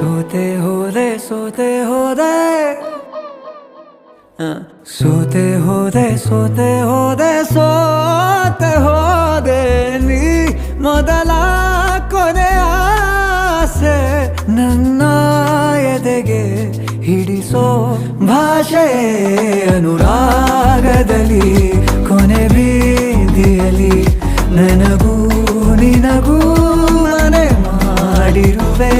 ಸೋತೆ ಹೋದೆ ಸೋತೆ ಹೋದೆ ಸೋತೆ ಹೋದೆ ಸೋತೆ ಹೋದೆ ಸೋತೆ ಹೋದೆ ನೀ ಮೊದಲ ಕೊನೆ ಆಸೆ ನನ್ನ ಎದೆಗೆ ಹಿಡಿಸೋ ಭಾಷೆ ಅನುರಾಗದಲ್ಲಿ ಕೊನೆ ಬೀದಿಯಲ್ಲಿ ನನಗೂ ನಿನಗೂ ಮನೆ ಮಾಡಿರುವೆ